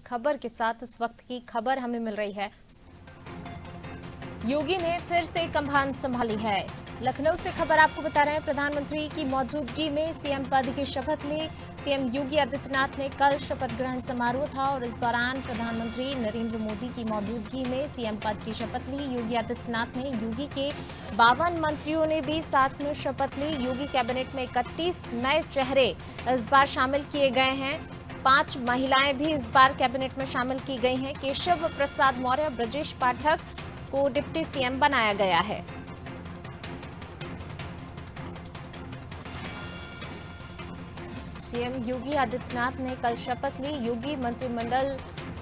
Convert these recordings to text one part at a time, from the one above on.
खबर के साथ इस वक्त की खबर हमें मिल रही है। योगी ने फिर से कमान संभाली है। लखनऊ से खबर आपको बता रहे हैं, प्रधानमंत्री की मौजूदगी में सीएम पद की शपथ ली। सीएम योगी आदित्यनाथ ने कल शपथ ग्रहण समारोह था और इस दौरान प्रधानमंत्री नरेंद्र मोदी की मौजूदगी में सीएम पद की शपथ ली। योगी आदित्यनाथ ने योगी के 52 मंत्रियों ने भी साथ में शपथ ली। योगी कैबिनेट में 31 नए चेहरे इस बार शामिल किए गए हैं। 5 महिलाएं भी इस बार कैबिनेट में शामिल की गई हैं। केशव प्रसाद मौर्य, ब्रजेश पाठक को डिप्टी सीएम बनाया गया है। सीएम योगी आदित्यनाथ ने कल शपथ ली। योगी मंत्रिमंडल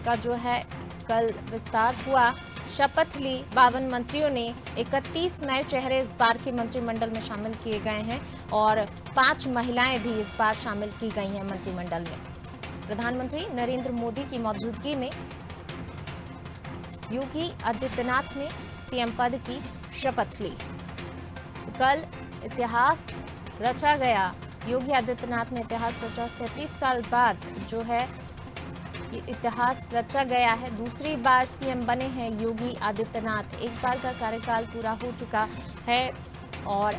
का जो है कल विस्तार हुआ, शपथ ली। 52 मंत्रियों ने 31 नए चेहरे इस बार के मंत्रिमंडल में शामिल किए गए हैं और 5 महिलाएं भी इस बार शामिल की गई हैं मंत्रिमंडल में। प्रधानमंत्री नरेंद्र मोदी की मौजूदगी में योगी आदित्यनाथ ने सीएम पद की शपथ ली। कल इतिहास रचा गया। योगी आदित्यनाथ ने इतिहास रचा। 37 साल बाद जो है ये इतिहास रचा गया है। दूसरी बार सीएम बने हैं योगी आदित्यनाथ। एक बार का कार्यकाल पूरा हो चुका है और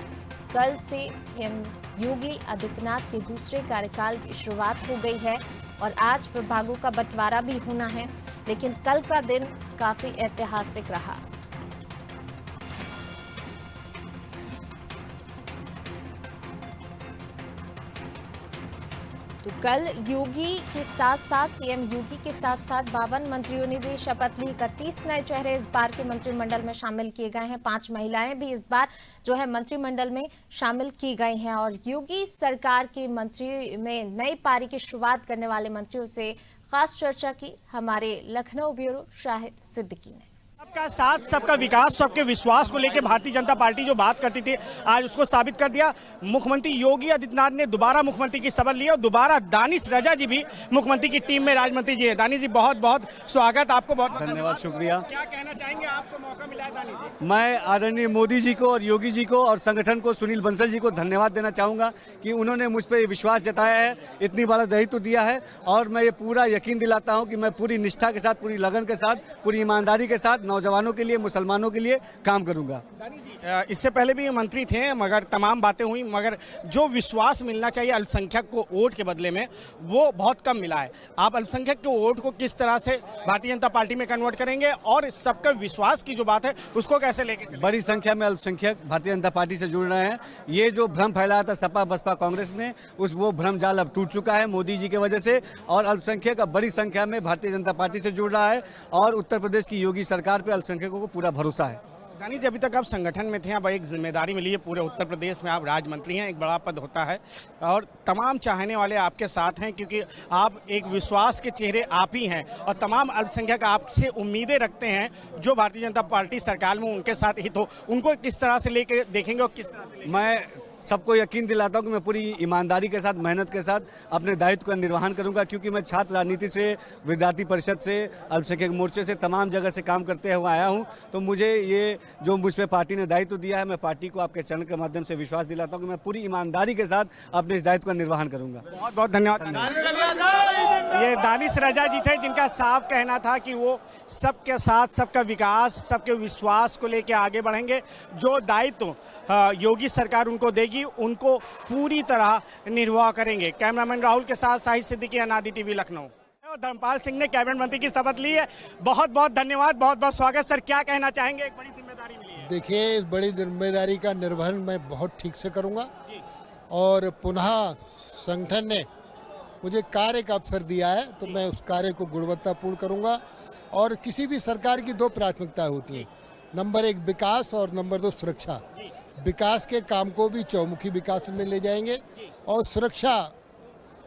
कल से सीएम योगी आदित्यनाथ के दूसरे कार्यकाल की शुरुआत हो गई है और आज विभागों का बंटवारा भी होना है, लेकिन कल का दिन काफी ऐतिहासिक रहा। तो कल योगी के साथ साथ सीएम योगी के साथ साथ 52 मंत्रियों ने भी शपथ ली। 31 नए चेहरे इस बार के मंत्रिमंडल में शामिल किए गए हैं। 5 महिलाएं भी इस बार जो है मंत्रिमंडल में शामिल की गई हैं और योगी सरकार के मंत्री में नई पारी की शुरुआत करने वाले मंत्रियों से खास चर्चा की हमारे लखनऊ ब्यूरो शाहिद सिद्दीकी ने। सबका साथ, सबका विकास, सबके विश्वास को लेकर भारतीय जनता पार्टी जो बात करती थी आज उसको साबित कर दिया। मुख्यमंत्री योगी आदित्यनाथ ने दोबारा मुख्यमंत्री की शपथ ली और दोबारा दानिश रजा जी भी मुख्यमंत्री की टीम में राजमंत्री जी है। दानिश जी बहुत बहुत स्वागत, आपको बहुत धन्यवाद, शुक्रिया। क्या कहना चाहेंगे, आपको मौका मिला है दानिश जी? मैं आदरणीय मोदी जी को और योगी जी को और संगठन को, सुनील बंसल जी को धन्यवाद देना चाहूँगा कि उन्होंने मुझ पर विश्वास जताया है, इतनी बड़ा दायित्व दिया है और मैं ये पूरा यकीन दिलाता हूँ कि मैं पूरी निष्ठा के साथ, पूरी लगन के साथ, पूरी ईमानदारी के साथ नौजवानों के लिए, मुसलमानों के लिए काम करूँगा। इससे पहले भी मंत्री थे मगर तमाम बातें हुई, मगर जो विश्वास मिलना चाहिए अल्पसंख्यक को वोट के बदले में वो बहुत कम मिला है। आप अल्पसंख्यक के वोट को किस तरह से भारतीय जनता पार्टी में कन्वर्ट करेंगे और सबका विश्वास की जो बात है उसको कैसे लेके? बड़ी संख्या में अल्पसंख्यक भारतीय जनता पार्टी से जुड़ रहे हैं। ये जो भ्रम फैलाया था सपा बसपा कांग्रेस ने, वो भ्रम जाल अब टूट चुका है मोदी जी की वजह से और अल्पसंख्यक अब बड़ी संख्या में भारतीय जनता पार्टी से जुड़ रहा है और उत्तर प्रदेश की योगी सरकार पर अल्पसंख्यकों को पूरा भरोसा है। दानिश जी, अभी तक आप संगठन में थे, अब एक जिम्मेदारी मिली है, पूरे उत्तर प्रदेश में आप राज्य मंत्री हैं, एक बड़ा पद होता है और तमाम चाहने वाले आपके साथ हैं क्योंकि आप एक विश्वास के चेहरे आप ही हैं और तमाम अल्पसंख्यक आपसे उम्मीदें रखते हैं जो भारतीय जनता पार्टी सरकार में उनके साथ हित हो। उनको किस तरह से लेके देखेंगे और किस तरह से? मैं सबको यकीन दिलाता हूं कि मैं पूरी ईमानदारी के साथ, मेहनत के साथ अपने दायित्व का निर्वहन करूंगा क्योंकि मैं छात्र राजनीति से, विद्यार्थी परिषद से, अल्पसंख्यक मोर्चे से, तमाम जगह से काम करते हुए आया हूं। तो मुझे ये जो मुझ पर पार्टी ने दायित्व दिया है, मैं पार्टी को आपके चैनल के माध्यम से विश्वास दिलाता हूं कि मैं पूरी ईमानदारी के साथ अपने इस दायित्व का निर्वहन करूंगा। बहुत बहुत धन्यवाद। ये दानिश रजा जी थे जिनका साफ कहना था कि वो सबके साथ, सबका विकास, सबके विश्वास को लेकर आगे बढ़ेंगे। जो दायित्व योगी सरकार उनको देगी उनको पूरी तरह निर्वाह करेंगे। कैमरामैन राहुल के साथ शाहिद सिद्दीकी, अनादि टीवी, लखनऊ। धर्मपाल सिंह ने कैबिनेट मंत्री की शपथ ली है। बहुत बहुत धन्यवाद, बहुत बहुत स्वागत। सर, क्या कहना चाहेंगे, एक बड़ी जिम्मेदारी मिली है? देखिए, इस बड़ी जिम्मेदारी का निर्वहन मैं बहुत ठीक से करूंगा और पुनः संगठन ने मुझे कार्य का अवसर दिया है तो मैं उस कार्य को गुणवत्तापूर्ण करूंगा। और किसी भी सरकार की 2 प्राथमिकताएं होती हैं, नंबर 1 विकास और नंबर 2 सुरक्षा। विकास के काम को भी चौमुखी विकास में ले जाएंगे और सुरक्षा,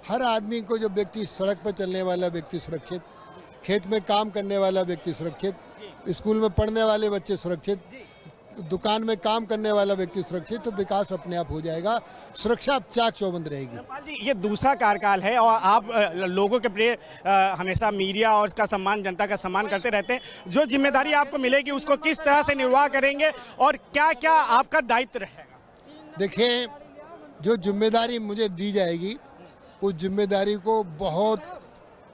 हर आदमी को, जो व्यक्ति सड़क पर चलने वाला व्यक्ति सुरक्षित, खेत में काम करने वाला व्यक्ति सुरक्षित, स्कूल में पढ़ने वाले बच्चे सुरक्षित, दुकान में काम करने वाला व्यक्ति सुरक्षित, तो विकास अपने आप हो जाएगा। सुरक्षा चाक चौबंद रहेगी। ये दूसरा कार्यकाल है और आप लोगों के प्रिय हमेशा मीडिया और इसका सम्मान, जनता का सम्मान करते रहते हैं। जो जिम्मेदारी आपको मिलेगी उसको किस तरह से निर्वाह करेंगे और क्या क्या आपका दायित्व रहेगा? देखिए, जो जिम्मेदारी मुझे दी जाएगी उस जिम्मेदारी को बहुत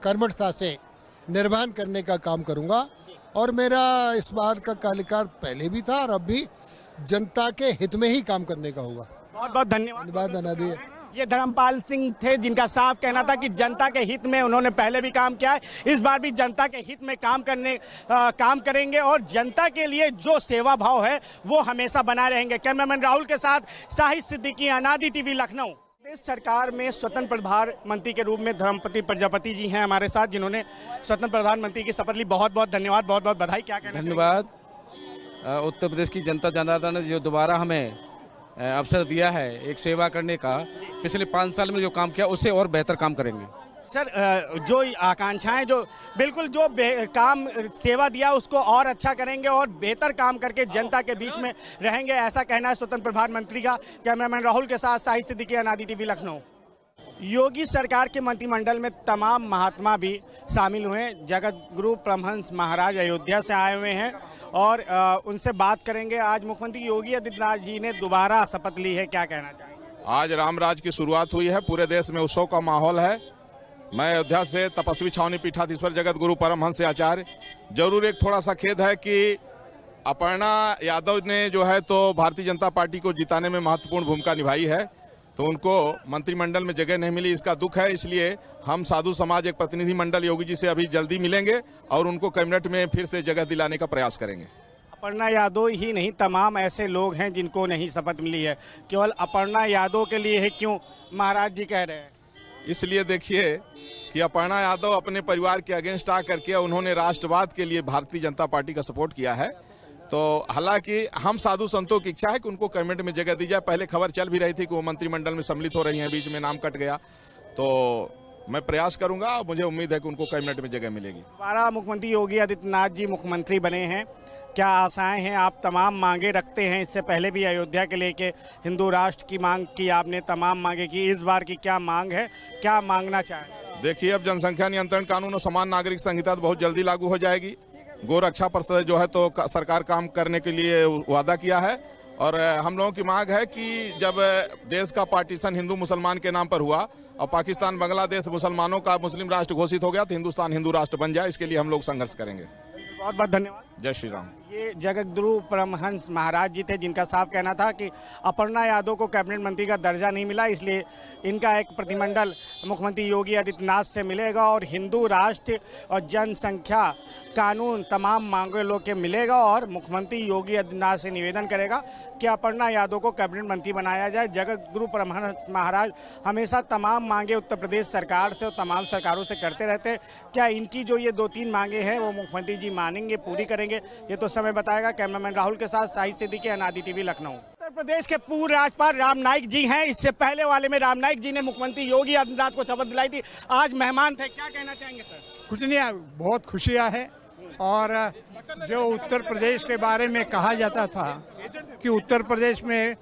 कर्मठता से निर्वहन करने का काम करूंगा। और मेरा इस बार का कार्यकाल पहले भी था और अब भी जनता के हित में ही काम करने का होगा। बहुत बहुत धन्यवाद। धन्यवाद अनादि। ये धर्मपाल सिंह थे जिनका साफ कहना था कि जनता के हित में उन्होंने पहले भी काम किया है, इस बार भी जनता के हित में काम करेंगे और जनता के लिए जो सेवा भाव है वो हमेशा बनाए रहेंगे। कैमरामैन राहुल के साथ साहिद सिद्दीकी, अनादि टीवी, लखनऊ। प्रदेश सरकार में स्वतंत्र प्रधानमंत्री के रूप में धर्मपति प्रजापति जी हैं हमारे साथ, जिन्होंने स्वतंत्र प्रधानमंत्री की शपथ ली। बहुत बहुत धन्यवाद, बहुत बहुत बधाई। क्या कहना? धन्यवाद। उत्तर प्रदेश की जनता जनार्दन ने जो दोबारा हमें अवसर दिया है एक सेवा करने का, पिछले 5 साल में जो काम किया उससे और बेहतर काम करेंगे। सर, जो आकांक्षाएं जो बिल्कुल जो काम सेवा दिया उसको और अच्छा करेंगे और बेहतर काम करके जनता के बीच में रहेंगे, ऐसा कहना है स्वतंत्र प्रधानमंत्री का। कैमरामैन राहुल के साथ साहिद सिद्दीकी, अनादि टीवी, लखनऊ। योगी सरकार के मंत्रिमंडल में तमाम महात्मा भी शामिल हुए। जगत गुरु परमहंस महाराज अयोध्या से आए हुए हैं और उनसे बात करेंगे। आज मुख्यमंत्री योगी आदित्यनाथ जी ने दोबारा शपथ ली है, क्या कहना चाहेंगे? आज रामराज की शुरुआत हुई है, पूरे देश में उत्सव का माहौल है। मैं अयोध्या से तपस्वी छावनी पीठाधीश्वर जगत गुरु परमहंस आचार्य। जरूर एक थोड़ा सा खेद है कि अपर्णा यादव ने जो है तो भारतीय जनता पार्टी को जिताने में महत्वपूर्ण भूमिका निभाई है, तो उनको मंत्रिमंडल में जगह नहीं मिली, इसका दुख है। इसलिए हम साधु समाज एक प्रतिनिधि मंडल योगी जी से अभी जल्दी मिलेंगे और उनको कैबिनेट में फिर से जगह दिलाने का प्रयास करेंगे। अपर्णा यादव ही नहीं, तमाम ऐसे लोग हैं जिनको नहीं शपथ मिली है, केवल अपर्णा यादव के लिए है, क्यों महाराज जी कह रहे हैं? इसलिए देखिए कि अपर्णा यादव अपने परिवार के अगेंस्ट आ करके उन्होंने राष्ट्रवाद के लिए भारतीय जनता पार्टी का सपोर्ट किया है। तो हालांकि हम साधु संतों की इच्छा है कि उनको कैबिनेट में जगह दी जाए। पहले खबर चल भी रही थी कि वो मंत्रिमंडल में सम्मिलित हो रही हैं, बीच में नाम कट गया, तो मैं प्रयास करूंगा और मुझे उम्मीद है कि उनको कैबिनेट में जगह मिलेगी। दोबारा मुख्यमंत्री योगी आदित्यनाथ जी मुख्यमंत्री बने हैं, क्या आशाएं हैं? आप तमाम मांगे रखते हैं, इससे पहले भी अयोध्या के लेके हिंदू राष्ट्र की मांग की आपने, तमाम मांगे की, इस बार की क्या मांग है, क्या मांगना चाहें? देखिए, अब जनसंख्या नियंत्रण कानून और समान नागरिक संहिता बहुत जल्दी लागू हो जाएगी। गौ रक्षा पर जो है तो सरकार काम करने के लिए वादा किया है और हम लोगों की मांग है कि जब देश का पार्टीशन हिंदू मुसलमान के नाम पर हुआ और पाकिस्तान बांग्लादेश मुसलमानों का मुस्लिम राष्ट्र घोषित हो गया, तो हिंदुस्तान हिंदू राष्ट्र बन जाए, इसके लिए हम लोग संघर्ष करेंगे। बहुत बहुत धन्यवाद। जय श्री राम। ये जगत गुरु परमहंस महाराज जी थे जिनका साफ कहना था कि अपर्णा यादव को कैबिनेट मंत्री का दर्जा नहीं मिला, इसलिए इनका एक प्रतिनिधिमंडल मुख्यमंत्री योगी आदित्यनाथ से मिलेगा और हिंदू राष्ट्र और जनसंख्या कानून तमाम मांगे लोग के मिलेगा और मुख्यमंत्री योगी आदित्यनाथ से निवेदन करेगा कि अपर्णा यादव को कैबिनेट मंत्री बनाया जाए। जगत गुरु परमहंस महाराज हमेशा तमाम मांगे उत्तर प्रदेश सरकार से और तमाम सरकारों से करते रहते हैं। क्या इनकी जो ये 2-3 मांगे हैं वो मुख्यमंत्री जी मानेंगे, पूरी करेंगे, ये तो समय बताएगा। कैमरामैन राहुल के साथ साहिद सिद्दीकी, अनादि टीवी, लखनऊ। उत्तर प्रदेश के पूर्व राज्यपाल राम नाईक जी हैं, इससे पहले वाले में राम नाईक जी ने मुख्यमंत्री योगी आदित्यनाथ को शपथ दिलाई थी, आज मेहमान थे, क्या कहना चाहेंगे सर? कुछ नहीं, बहुत खुशियाँ है। और जो उत्तर प्रदेश के बारे में कहा जाता था कि उत्तर प्रदेश में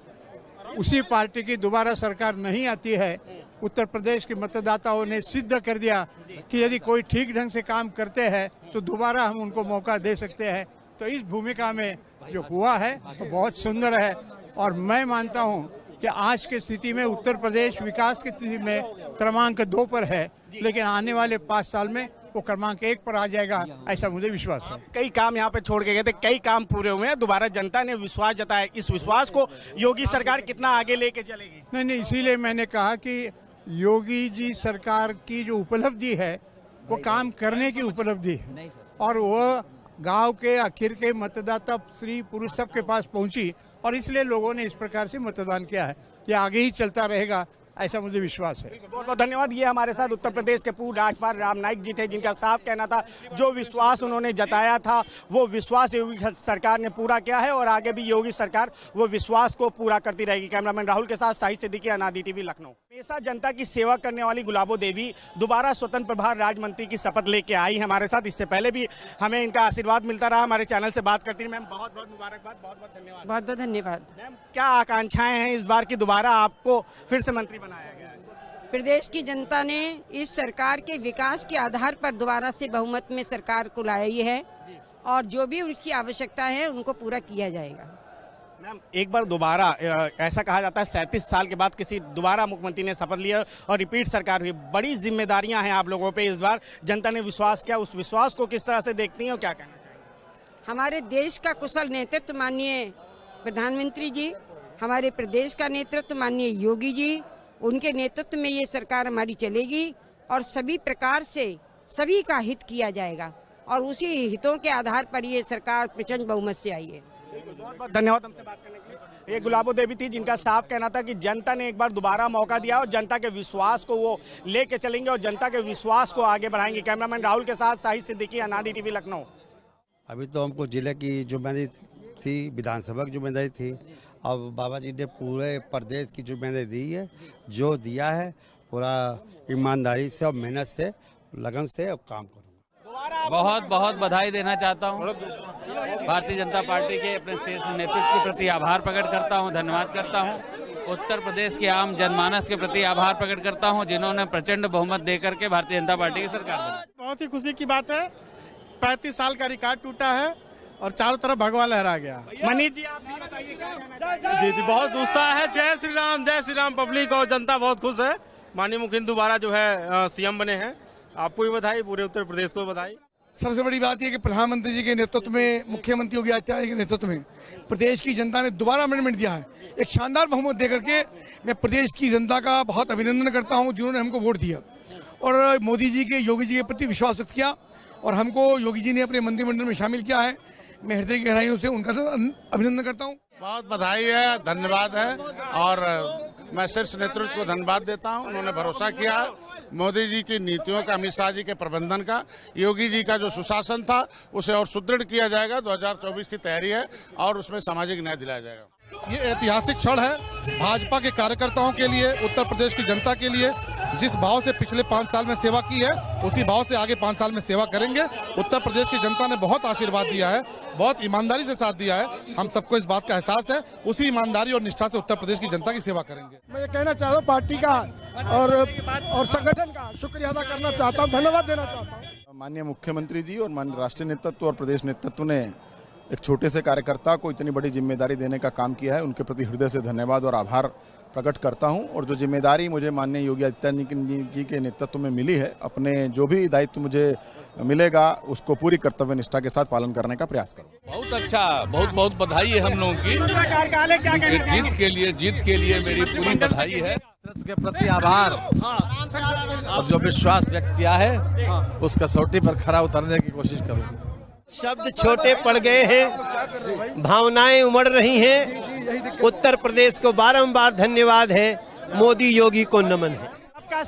उसी पार्टी की दोबारा सरकार नहीं आती है, उत्तर प्रदेश के मतदाताओं ने सिद्ध कर दिया कि यदि कोई ठीक ढंग से काम करते हैं तो दोबारा हम उनको मौका दे सकते हैं। तो इस भूमिका में जो हुआ है तो बहुत सुंदर है और मैं मानता हूं कि आज की स्थिति में उत्तर प्रदेश विकास की स्थिति में क्रमांक 2 पर है, लेकिन आने वाले 5 साल में वो क्रमांक 1 पर आ जाएगा, ऐसा मुझे विश्वास है। कई काम यहाँ पे छोड़ के गए थे, कई काम पूरे हुए हैं, दोबारा जनता ने विश्वास जताया, इस विश्वास को योगी सरकार कितना आगे लेके चलेगी? नहीं, इसीलिए मैंने कहा कि योगी जी सरकार की जो उपलब्धि है वो काम करने की उपलब्धि है और वो गांव के आखिर के मतदाता स्त्री पुरुष सबके पास पहुंची और इसलिए लोगों ने इस प्रकार से मतदान किया है। ये आगे ही चलता रहेगा, ऐसा मुझे विश्वास है। बहुत बहुत धन्यवाद। ये हमारे साथ उत्तर प्रदेश के पूर्व राज्यपाल राम नाईक जी थे जिनका साफ कहना था जो विश्वास उन्होंने जताया था वो विश्वास योगी सरकार ने पूरा किया है और आगे भी योगी सरकार वो विश्वास को पूरा करती रहेगी। कैमरामैन राहुल के साथ साहिद सिद्दीकी, अनादि टीवी, लखनऊ। हमेशा जनता की सेवा करने वाली गुलाबो देवी दोबारा स्वतंत्र प्रभार राज्य मंत्री की शपथ लेके आई हमारे साथ। इससे पहले भी हमें इनका आशीर्वाद मिलता रहा, हमारे चैनल से बात करती रही। मैम बहुत बहुत मुबारकबाद, बहुत बहुत धन्यवाद। बहुत बहुत धन्यवाद। मैम क्या आकांक्षाएं हैं इस बार की दोबारा आपको फिर से मंत्री बनाया गया है? प्रदेश की जनता ने इस सरकार के विकास के आधार पर दोबारा से बहुमत में सरकार को लाई है और जो भी उनकी आवश्यकता है उनको पूरा किया जाएगा। मैम एक बार दोबारा ऐसा कहा जाता है 37 साल के बाद किसी दोबारा मुख्यमंत्री ने शपथ लिया और रिपीट सरकार हुई, बड़ी जिम्मेदारियां हैं आप लोगों पे इस बार, जनता ने विश्वास किया, उस विश्वास को किस तरह से देखती हैं और क्या कहना चाहिए? हमारे देश का कुशल नेतृत्व माननीय प्रधानमंत्री जी, हमारे प्रदेश का नेतृत्व माननीय योगी जी, उनके नेतृत्व में ये सरकार हमारी चलेगी और सभी प्रकार से सभी का हित किया जाएगा और उसी हितों के आधार पर ये सरकार प्रचंड बहुमत से आई है। बहुत बहुत धन्यवाद हमसे बात करने के लिए। ये गुलाबो देवी थी जिनका साफ कहना था कि जनता ने एक बार दोबारा मौका दिया और जनता के विश्वास को वो लेके चलेंगे और जनता के विश्वास को आगे बढ़ाएंगे। कैमरामैन राहुल के साथ साहिद सिद्दीकी, अनादि टीवी, लखनऊ। अभी तो हमको जिले की जिम्मेदारी थी, विधानसभा की जिम्मेदारी थी, अब बाबा जी ने पूरे प्रदेश की जिम्मेदारी दी है, जो दिया है पूरा ईमानदारी से और मेहनत से, लगन से और काम करूँगा। बहुत बहुत बधाई देना चाहता हूँ, भारतीय जनता पार्टी के अपने श्रेष्ठ नेतृत्व के प्रति आभार प्रकट करता हूँ, धन्यवाद करता हूँ। उत्तर प्रदेश के आम जनमानस के प्रति आभार प्रकट करता हूँ, जिन्होंने प्रचंड बहुमत देकर के भारतीय जनता पार्टी की सरकार बनाई। बहुत ही खुशी की बात है, 35 साल का रिकॉर्ड टूटा है और चारों तरफ भगवा लहरा गया। मनीष जी आप भी बताइए क्या कहना चाहेंगे? जी बहुत उत्साह है। जय श्री राम। पब्लिक और जनता बहुत खुश है। माननीय मुख्यमंत्री दोबारा जो है सीएम बने हैं। आपको भी बधाई, पूरे उत्तर प्रदेश को बधाई। सबसे बड़ी बात यह कि प्रधानमंत्री जी के नेतृत्व में, मुख्यमंत्री योगी आदित्यनाथ के नेतृत्व में प्रदेश की जनता ने दोबारा अमेंडमेंट दिया है, एक शानदार बहुमत देकर के। मैं प्रदेश की जनता का बहुत अभिनंदन करता हूं जिन्होंने हमको वोट दिया और मोदी जी के, योगी जी के प्रति विश्वास व्यक्त किया और हमको योगी जी ने अपने मंत्रिमंडल में शामिल किया है। मैं हृदय की गहराइयों से उनका अभिनंदन करता हूँ। बहुत बधाई है, धन्यवाद है और मैं शीर्ष नेतृत्व को धन्यवाद देता हूं। उन्होंने भरोसा किया मोदी जी की नीतियों का, अमित शाह जी के प्रबंधन का, योगी जी का जो सुशासन था उसे और सुदृढ़ किया जाएगा। 2024 की तैयारी है और उसमें सामाजिक न्याय दिलाया जाएगा। ये ऐतिहासिक क्षण है भाजपा के कार्यकर्ताओं के लिए, उत्तर प्रदेश की जनता के लिए। जिस भाव से पिछले 5 साल में सेवा की है उसी भाव से आगे 5 साल में सेवा करेंगे। उत्तर प्रदेश की जनता ने बहुत आशीर्वाद दिया है, बहुत ईमानदारी से साथ दिया है। हम सबको इस बात का एहसास है, उसी ईमानदारी और निष्ठा से उत्तर प्रदेश की जनता की सेवा करेंगे। मैं ये कहना चाहता हूँ पार्टी का और संगठन का शुक्रिया अदा करना चाहता हूँ, धन्यवाद देना चाहता हूँ। माननीय मुख्यमंत्री जी और माननीय राष्ट्रीय नेतृत्व और प्रदेश नेतृत्व ने एक छोटे से कार्यकर्ता को इतनी बड़ी जिम्मेदारी देने का काम किया है। उनके प्रति हृदय से धन्यवाद और आभार प्रकट करता हूं। और जो जिम्मेदारी मुझे माननीय योगी आदित्यनाथ जी के नेतृत्व में मिली है, अपने जो भी दायित्व मुझे मिलेगा उसको पूरी कर्तव्य निष्ठा के साथ पालन करने का प्रयास करूँ। बहुत अच्छा, बहुत बहुत बधाई है हम लोगों की जीत के लिए मेरी पूरी बधाई है। के प्रति आभार और जो विश्वास व्यक्त किया है उस कसौटी पर खरा उतरने की कोशिश करूँगा। शब्द छोटे पड़ गए हैं, भावनाएं उमड़ रही हैं। उत्तर प्रदेश को बारंबार धन्यवाद है, मोदी योगी को नमन है। आपका